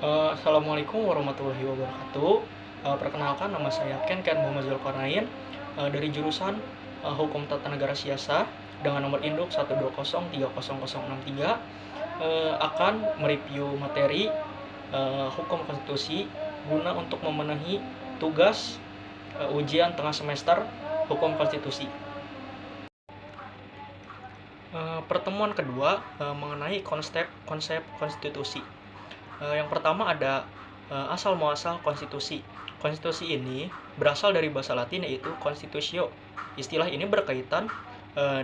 Assalamualaikum warahmatullahi wabarakatuh. Perkenalkan, nama saya Ken Muhammad Zulkarnain, dari jurusan Hukum Tata Negara Siasa dengan nomor induk 1203063, akan mereview materi hukum konstitusi guna untuk memenuhi tugas ujian tengah semester hukum konstitusi. Pertemuan kedua mengenai konsep konstitusi. Yang pertama ada asal muasal konstitusi. Konstitusi ini berasal dari bahasa Latin yaitu constitutio. Istilah ini berkaitan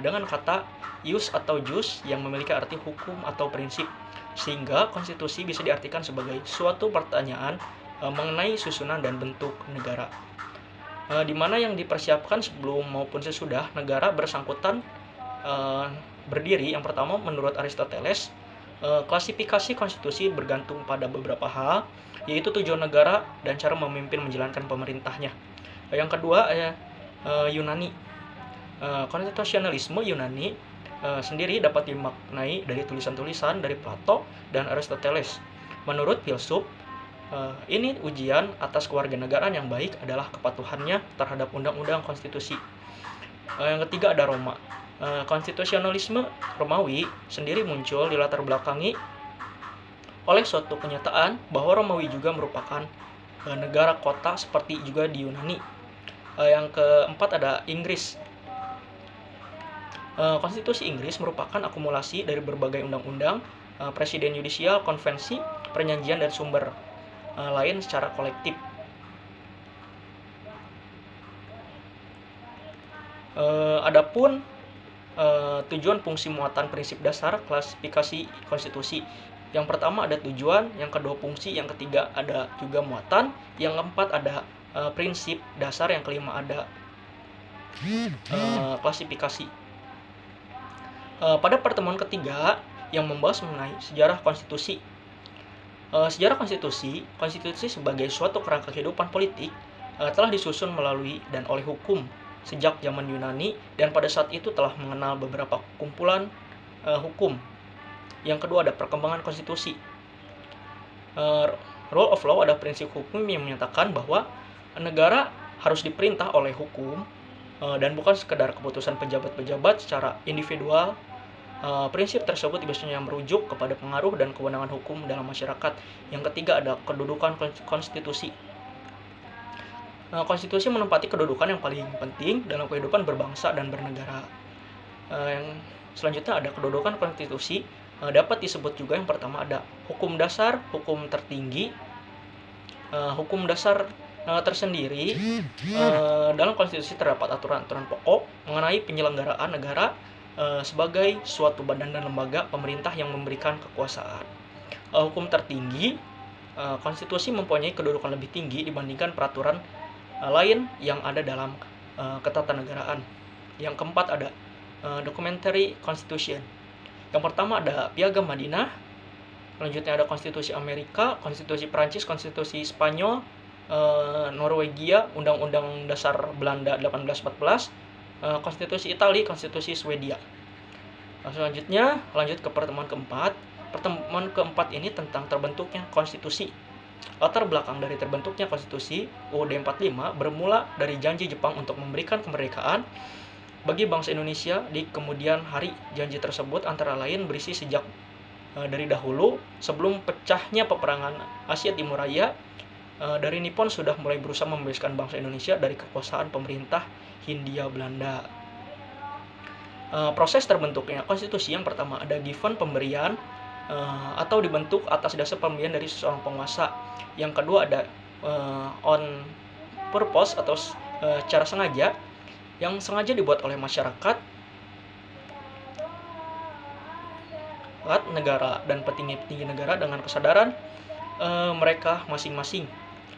dengan kata ius atau jus yang memiliki arti hukum atau prinsip, sehingga konstitusi bisa diartikan sebagai suatu pertanyaan mengenai susunan dan bentuk negara, di mana yang dipersiapkan sebelum maupun sesudah negara bersangkutan berdiri. Yang pertama, menurut Aristoteles, klasifikasi konstitusi bergantung pada beberapa hal, yaitu tujuan negara dan cara memimpin menjalankan pemerintahnya. Yang kedua, Yunani. Konstitusionalisme Yunani sendiri dapat dimaknai dari tulisan-tulisan dari Plato dan Aristoteles. Menurut filsuf, ini ujian atas kewarganegaraan yang baik adalah kepatuhannya terhadap undang-undang konstitusi. Yang ketiga ada Roma. Konstitusionalisme Romawi sendiri muncul di latar belakangi oleh suatu kenyataan bahwa Romawi juga merupakan negara kota seperti juga di Yunani. Yang keempat ada Inggris. Konstitusi Inggris merupakan akumulasi dari berbagai undang-undang, presiden yudisial, konvensi, perjanjian, dan sumber lain secara kolektif. Adapun tujuan, fungsi, muatan, prinsip dasar klasifikasi konstitusi. Yang pertama ada tujuan, yang kedua fungsi, yang ketiga ada juga muatan, yang keempat ada prinsip dasar, yang kelima ada klasifikasi. Pada pertemuan ketiga yang membahas mengenai sejarah konstitusi. Sejarah konstitusi sebagai suatu kerangka kehidupan politik telah disusun melalui dan oleh hukum sejak zaman Yunani, dan pada saat itu telah mengenal beberapa kumpulan hukum. Yang kedua ada perkembangan konstitusi. Rule of law ada prinsip hukum yang menyatakan bahwa negara harus diperintah oleh hukum dan bukan sekedar keputusan pejabat-pejabat secara individual. Prinsip tersebut biasanya merujuk kepada pengaruh dan kewenangan hukum dalam masyarakat. Yang ketiga ada kedudukan konstitusi. Konstitusi menempati kedudukan yang paling penting dalam kehidupan berbangsa dan bernegara. Yang selanjutnya ada kedudukan konstitusi dapat disebut juga, yang pertama ada hukum dasar, hukum tertinggi. Hukum dasar tersendiri, dalam konstitusi terdapat aturan-aturan pokok mengenai penyelenggaraan negara sebagai suatu badan dan lembaga pemerintah yang memberikan kekuasaan. Hukum tertinggi, konstitusi mempunyai kedudukan lebih tinggi dibandingkan peraturan lain yang ada dalam ketatanegaraan. Yang keempat ada documentary constitution. Yang pertama ada Piagam Madinah, selanjutnya ada konstitusi Amerika, konstitusi Prancis, konstitusi Spanyol, Norwegia, Undang-Undang Dasar Belanda 1814, konstitusi Italia, konstitusi Swedia. Selanjutnya lanjut ke pertemuan keempat. Pertemuan keempat ini tentang terbentuknya konstitusi. Latar belakang dari terbentuknya konstitusi UUD 45 bermula dari janji Jepang untuk memberikan kemerdekaan bagi bangsa Indonesia di kemudian hari. Janji tersebut antara lain berisi sejak dari dahulu sebelum pecahnya peperangan Asia Timur Raya, dari Nippon sudah mulai berusaha membebaskan bangsa Indonesia dari kekuasaan pemerintah Hindia Belanda. Proses terbentuknya konstitusi, yang pertama ada given, pemberian, atau dibentuk atas dasar pemberian dari seseorang penguasa. Yang kedua ada on purpose atau secara sengaja, yang sengaja dibuat oleh masyarakat, negara dan petinggi-petinggi negara dengan kesadaran mereka masing-masing.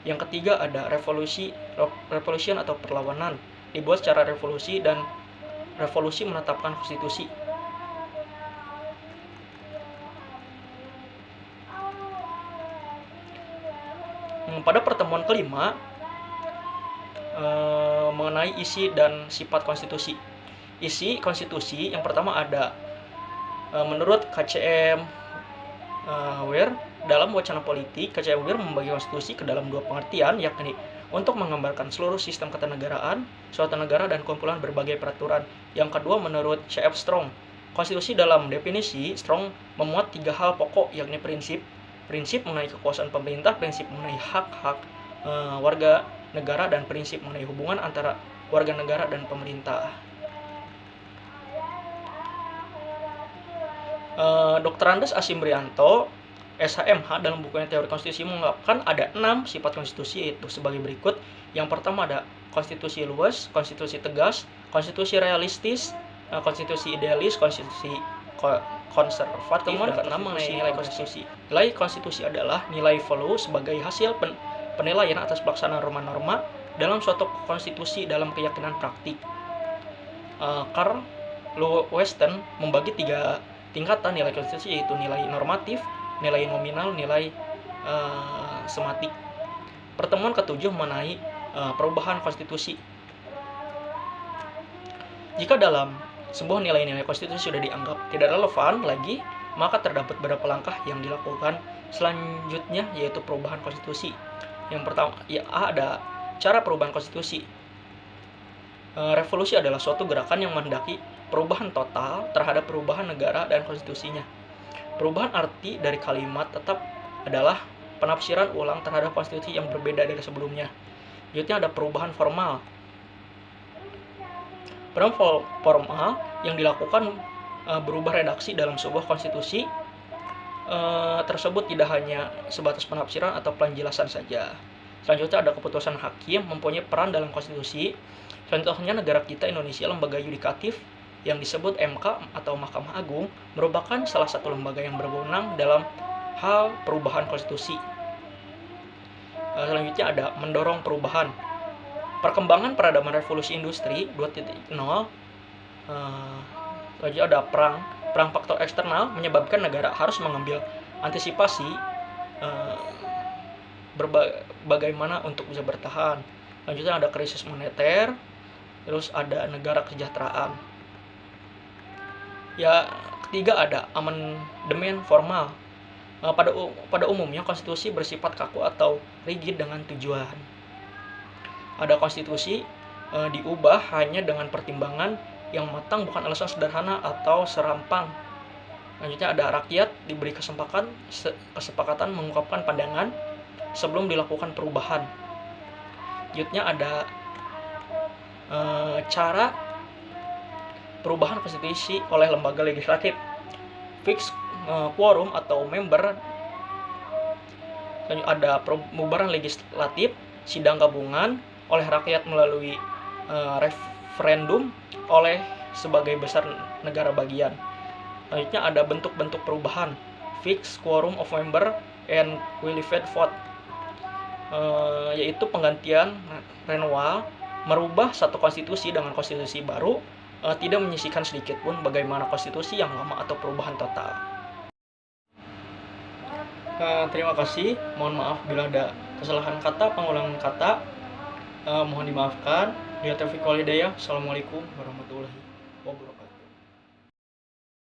Yang ketiga ada revolution atau perlawanan, dibuat secara revolusi dan revolusi menetapkan konstitusi. Pada pertemuan kelima mengenai isi dan sifat konstitusi. Isi konstitusi yang pertama ada menurut KCM Ware, dalam wacana politik, KCMUGIR membagi konstitusi ke dalam dua pengertian, yakni untuk menggambarkan seluruh sistem ketatanegaraan, suatu negara dan kumpulan berbagai peraturan. Yang kedua, menurut C.F. Strong, konstitusi dalam definisi Strong memuat tiga hal pokok, yakni prinsip mengenai kekuasaan pemerintah, prinsip mengenai hak-hak warga negara, dan prinsip mengenai hubungan antara warga negara dan pemerintah. Dr. Andes Asimbrianto, SHMH, dalam bukunya Teori Konstitusi mengungkapkan ada 6 sifat konstitusi, yaitu sebagai berikut. Yang pertama ada konstitusi luas, konstitusi tegas, konstitusi realistis, konstitusi idealis, konstitusi konservatif, dan keenam mengenai nilai konstitusi. Nilai konstitusi adalah nilai value sebagai hasil penilaian atas pelaksanaan norma-norma dalam suatu konstitusi dalam keyakinan praktik. Karl Weston membagi 3 tingkatan nilai konstitusi, yaitu nilai normatif, nilai nominal, nilai sematik. Pertemuan ke-7 mengenai perubahan konstitusi. Jika dalam sebuah nilai-nilai konstitusi sudah dianggap tidak relevan lagi, maka terdapat beberapa langkah yang dilakukan selanjutnya, yaitu perubahan konstitusi. Yang pertama, ada cara perubahan konstitusi. Revolusi adalah suatu gerakan yang menghendaki perubahan total terhadap perubahan negara dan konstitusinya. Perubahan arti dari kalimat tetap adalah penafsiran ulang terhadap konstitusi yang berbeda dari sebelumnya. Selanjutnya ada perubahan formal. Perubahan formal yang dilakukan berubah redaksi dalam sebuah konstitusi tersebut tidak hanya sebatas penafsiran atau penjelasan saja. Selanjutnya ada keputusan hakim mempunyai peran dalam konstitusi. Contohnya negara kita Indonesia, lembaga yudikatif yang disebut MK atau Mahkamah Agung merupakan salah satu lembaga yang berwenang dalam hal perubahan konstitusi. Selanjutnya ada mendorong perubahan. Perkembangan peradaban revolusi industri 2.0. Selanjutnya ada perang faktor eksternal menyebabkan negara harus mengambil antisipasi bagaimana untuk bisa bertahan. Selanjutnya ada krisis moneter, terus ada negara kesejahteraan. Ya, ketiga ada amandemen formal. Pada umumnya konstitusi bersifat kaku atau rigid dengan tujuan. Ada konstitusi diubah hanya dengan pertimbangan yang matang, bukan alasan sederhana atau serampang. Selanjutnya ada rakyat diberi kesepakatan mengungkapkan pandangan sebelum dilakukan perubahan. Selanjutnya ada cara perubahan konstitusi oleh lembaga legislatif. Fix quorum atau member. Ada pembubaran legislatif, sidang gabungan oleh rakyat melalui referendum oleh sebagai besar negara bagian. Selanjutnya ada bentuk-bentuk perubahan. Fix quorum of member and qualified vote, yaitu penggantian renewal, merubah satu konstitusi dengan konstitusi baru, tidak menyisihkan sedikit pun bagaimana konstitusi yang lama atau perubahan total. Terima kasih. Mohon maaf bila ada kesalahan kata, pengulangan kata. Mohon dimaafkan. Assalamualaikum warahmatullahi wabarakatuh.